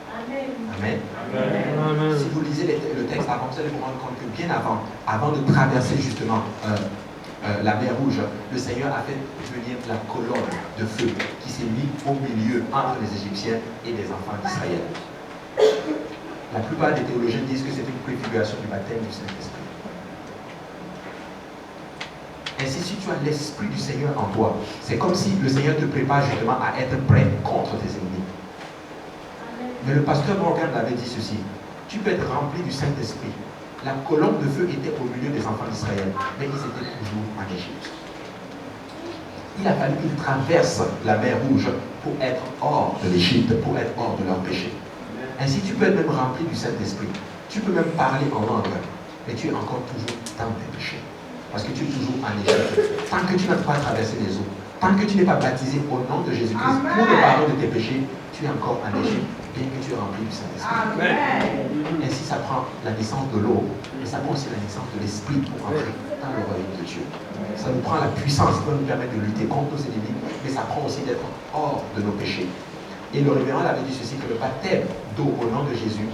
Amen. Amen. Amen. Si vous lisez le texte avant, vous allez vous rendre compte que bien avant de traverser justement la mer Rouge, le Seigneur a fait venir la colonne de feu qui s'est mise au milieu entre les Égyptiens et les enfants d'Israël. La plupart des théologiens disent que c'est une préfiguration du baptême du Saint-Esprit. Ainsi, si tu as l'Esprit du Seigneur en toi, c'est comme si le Seigneur te prépare justement à être prêt contre tes ennemis. Mais le pasteur Morgan avait dit ceci, tu peux être rempli du Saint-Esprit. La colonne de feu était au milieu des enfants d'Israël, mais ils étaient toujours en Égypte. Il a fallu qu'ils traversent la mer Rouge pour être hors de l'Égypte, pour être hors de leur péché. Ainsi, tu peux être même rempli du Saint-Esprit. Tu peux même parler en langue, mais tu es encore toujours dans tes péchés. Parce que tu es toujours en Égypte. Tant que tu n'as pas traversé les eaux, tant que tu n'es pas baptisé au nom de Jésus-Christ pour le pardon de tes péchés, tu es encore en Égypte, bien que tu es rempli du Saint-Esprit. Ainsi, ça prend la naissance de l'eau, mais ça prend aussi la naissance de l'Esprit pour entrer dans le royaume de Dieu. Ça nous prend la puissance qui va nous permettre de lutter contre nos ennemis, mais ça prend aussi d'être hors de nos péchés. Et le révérend avait dit ceci, que le baptême d'eau au nom de Jésus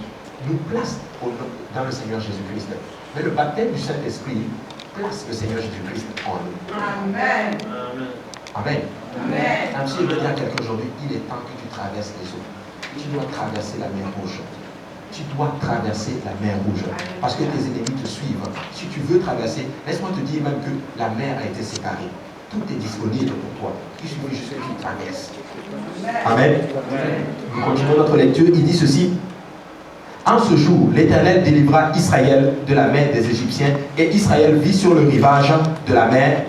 nous place dans le Seigneur Jésus-Christ. Mais le baptême du Saint-Esprit place le Seigneur Jésus-Christ en nous. Amen. Amen. Amen. Même si je veux dire à quelqu'un aujourd'hui, il est temps que tu traverses les eaux. Tu dois traverser la mer Rouge. Tu dois traverser la mer Rouge. Parce que tes ennemis te suivent. Si tu veux traverser, laisse-moi te dire même que la mer a été séparée. Tout est disponible pour toi. Il suffit juste que tu traverses. Amen. Nous continuons notre lecture. Il dit ceci. En ce jour, l'Éternel délivra Israël de la main des Égyptiens, et Israël vit sur le rivage de la mer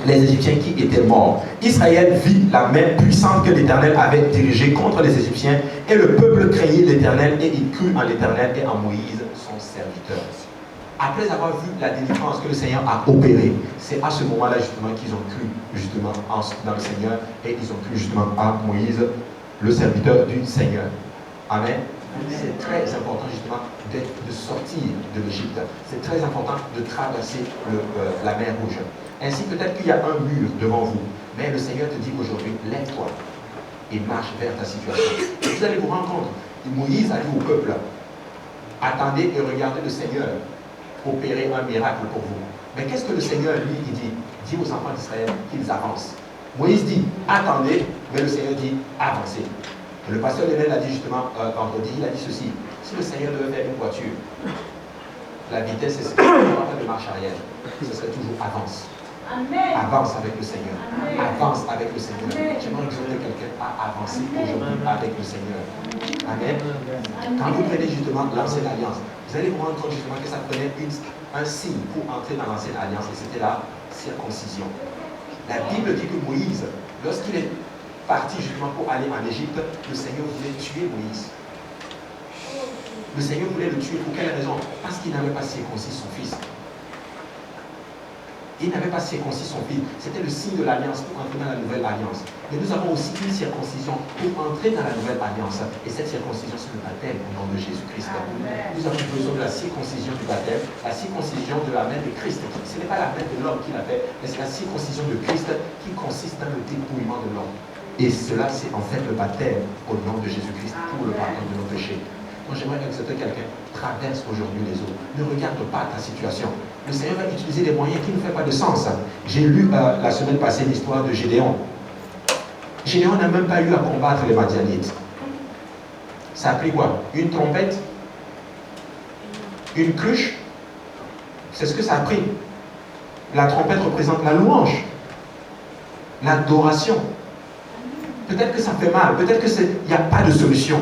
les Égyptiens qui étaient morts. Israël vit la main puissante que l'Éternel avait dirigée contre les Égyptiens, et le peuple craignit l'Éternel, et il crut en l'Éternel et en Moïse, son serviteur. Après avoir vu la délivrance que le Seigneur a opérée, c'est à ce moment-là justement qu'ils ont cru justement dans le Seigneur, et ils ont cru justement à Moïse, le serviteur du Seigneur. Amen. C'est très important justement de sortir de l'Égypte. C'est très important de traverser la mer Rouge. Ainsi, peut-être qu'il y a un mur devant vous, mais le Seigneur te dit aujourd'hui, lève-toi et marche vers ta situation. Et vous allez vous rendre compte, Moïse a dit au peuple, attendez et regardez le Seigneur opérer un miracle pour vous. Mais qu'est-ce que le Seigneur, lui, il dit? Il dit aux enfants d'Israël qu'ils avancent. Moïse dit, attendez, mais le Seigneur dit, avancez. Le pasteur Lionel a dit justement, vendredi, il a dit ceci, si le Seigneur devait faire une voiture, la vitesse, c'est ce qu'il n'y aura pas de marche arrière. Ce serait toujours avance. Amen. Avance avec le Seigneur. Amen. Avance avec le Seigneur. J'aimerais exhorter quelqu'un à avancer aujourd'hui avec le Seigneur. Amen. Quand vous prenez justement l'ancienne alliance, vous allez vous rendre compte justement que ça prenait un signe pour entrer dans l'ancienne alliance, et c'était la circoncision. La Bible dit que Moïse, lorsqu'il est parti justement pour aller en Égypte, le Seigneur voulait tuer Moïse. Le Seigneur voulait le tuer pour quelle raison? Parce qu'il n'avait pas circoncis son fils. Il n'avait pas circoncis son fils. C'était le signe de l'alliance pour entrer dans la nouvelle alliance. Mais nous avons aussi une circoncision pour entrer dans la nouvelle alliance. Et cette circoncision, c'est le baptême au nom de Jésus-Christ. Nous avons besoin de la circoncision du baptême, la circoncision de la main de Christ. Ce n'est pas la main de l'homme qui l'a fait, mais c'est la circoncision de Christ qui consiste dans le dépouillement de l'homme. Et cela, c'est en fait le baptême au nom de Jésus-Christ pour le pardon de nos péchés. Donc j'aimerais exhorter quelqu'un, traverse aujourd'hui les eaux. Ne regarde pas ta situation. Le Seigneur va utiliser des moyens qui ne font pas de sens. J'ai lu la semaine passée l'histoire de Gédéon. Gédéon n'a même pas eu à combattre les Madianites. Ça a pris quoi? Une trompette? Une cruche? C'est ce que ça a pris. La trompette représente la louange, l'adoration. Peut-être que ça fait mal, peut-être qu'il n'y a pas de solution.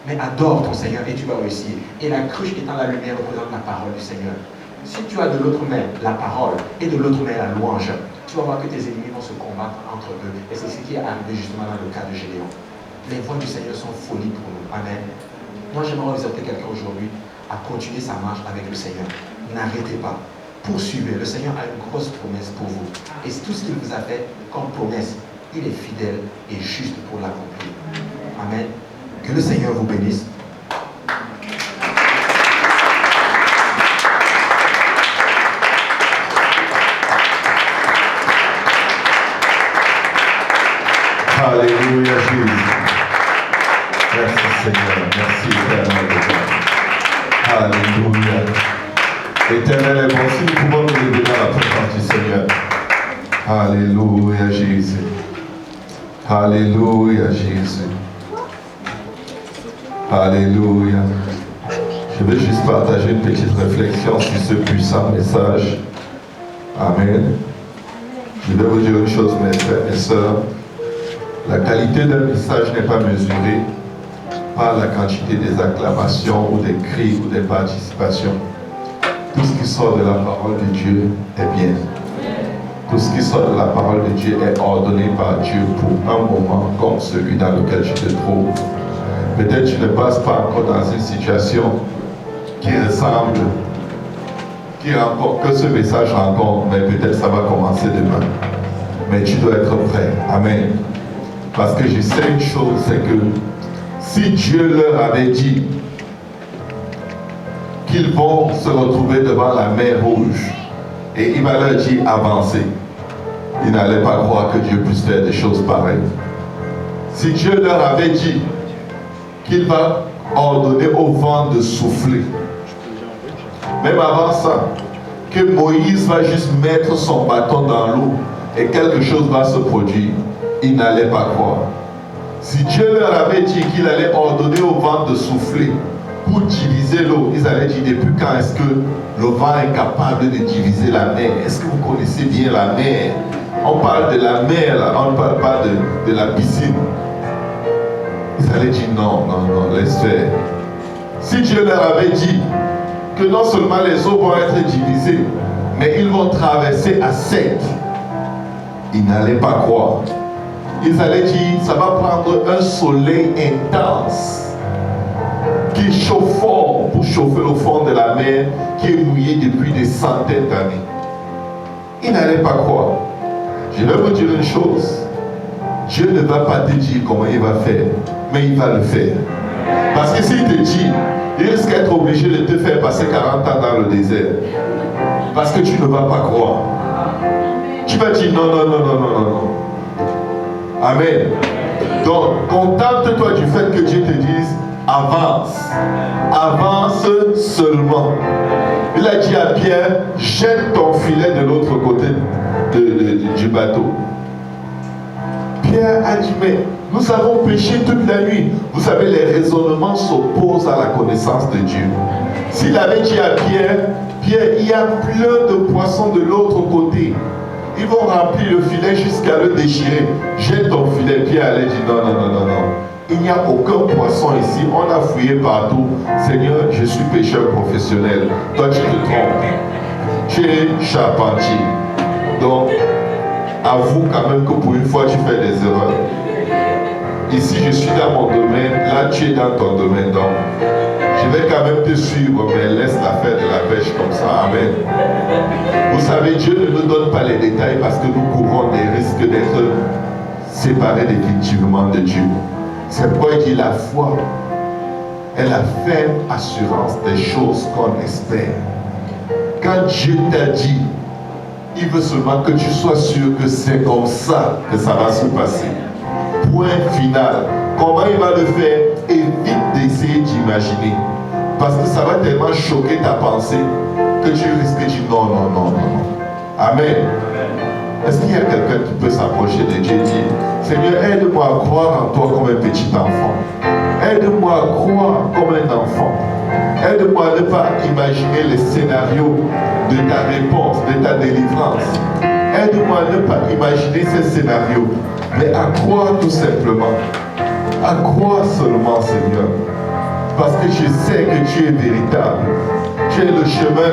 Mais adore ton Seigneur et tu vas réussir. Et la cruche étant la lumière représente la parole du Seigneur. Si tu as de l'autre main la parole et de l'autre main la louange, tu vas voir que tes ennemis vont se combattre entre eux. Et c'est ce qui est arrivé justement dans le cas de Gédéon. Les voies du Seigneur sont folies pour nous. Amen. Moi, j'aimerais exhorter quelqu'un aujourd'hui à continuer sa marche avec le Seigneur. N'arrêtez pas. Poursuivez. Le Seigneur a une grosse promesse pour vous. Et tout ce qu'il vous a fait comme promesse, il est fidèle et juste pour l'accomplir. Amen. Que le Seigneur vous bénisse. Alléluia Jésus. Merci Seigneur. Merci éternel Dieu. Alléluia. Éternel est bon. Si nous pouvons nous lever dans la présence du Seigneur. Alléluia Jésus. Alléluia Jésus. Alléluia. Je vais juste partager une petite réflexion sur ce puissant message. Amen. Je vais vous dire une chose, mes frères et sœurs. La qualité d'un message n'est pas mesurée par la quantité des acclamations ou des cris ou des participations. Tout ce qui sort de la parole de Dieu est bien. Tout ce qui sort de la parole de Dieu est ordonné par Dieu pour un moment comme celui dans lequel tu te trouves. Peut-être tu ne passes pas encore dans une situation qui ressemble, que ce message rencontre, mais peut-être ça va commencer demain. Mais tu dois être prêt. Amen. Parce que je sais une chose, c'est que si Dieu leur avait dit qu'ils vont se retrouver devant la mer Rouge et il va leur dire avancer, ils n'allaient pas croire que Dieu puisse faire des choses pareilles. Si Dieu leur avait dit qu'il va ordonner au vent de souffler, même avant ça, que Moïse va juste mettre son bâton dans l'eau et quelque chose va se produire, ils n'allaient pas croire. Si Dieu leur avait dit qu'il allait ordonner au vent de souffler pour diviser l'eau, ils allaient dire depuis quand est-ce que le vent est capable de diviser la mer? Est-ce que vous connaissez bien la mer? On parle de la mer là, on ne parle pas de la piscine. Ils allaient dire non, laisse faire. Si Dieu leur avait dit que non seulement les eaux vont être divisées, Mais ils vont traverser à sec. Ils n'allaient pas croire. Ils allaient dire, ça va prendre un soleil intense qui chauffe fort pour chauffer le fond de la mer qui est mouillé depuis des centaines d'années. Ils n'allaient pas croire. Je vais vous dire une chose. Dieu ne va pas te dire comment il va faire, mais il va le faire. Parce que s'il te dit, il risque d'être obligé de te faire passer 40 ans dans le désert. Parce que tu ne vas pas croire. Tu vas dire non, non, non, non, non, non, non. Amen. Donc, contente-toi du fait que Dieu te dise, avance. Avance seulement. Il a dit à Pierre, jette ton filet de l'autre côté du bateau. Pierre a dit, mais nous avons péché toute la nuit. Vous savez, les raisonnements s'opposent à la connaissance de Dieu. S'il avait dit à Pierre, Pierre, il y a plein de poissons de l'autre côté. Ils vont remplir le filet jusqu'à le déchirer. Jette ton filet. Pierre allait dire, non, non, non, non, non. Il n'y a aucun poisson ici. On a fouillé partout. Seigneur, je suis pécheur professionnel. Toi, tu te trompes. Tu es charpentier. Donc, avoue quand même que pour une fois, tu fais des erreurs. Ici, je suis dans mon domaine. Là, tu es dans ton domaine. Donc, je vais quand même te suivre, mais laisse l'affaire de la pêche comme ça. Amen. Vous savez, Dieu ne nous donne pas les détails parce que nous courons des risques d'être séparés définitivement de Dieu. C'est pourquoi il dit la foi est la ferme assurance des choses qu'on espère. Quand Dieu t'a dit, il veut seulement que tu sois sûr que c'est comme ça que ça va se passer. Point final. Comment il va le faire? Évite d'essayer d'imaginer. Parce que ça va tellement choquer ta pensée que tu risques de dire non, non, non, non. Amen. Est-ce qu'il y a quelqu'un qui peut s'approcher de Dieu et dire, Seigneur, aide-moi à croire en toi comme un petit enfant. Aide-moi à croire comme un enfant. Aide-moi à ne pas imaginer les scénarios de ta réponse, de ta délivrance. Aide-moi à ne pas imaginer ces scénarios, mais à croire tout simplement. À croire seulement, Seigneur. Parce que je sais que tu es véritable. Tu es le chemin,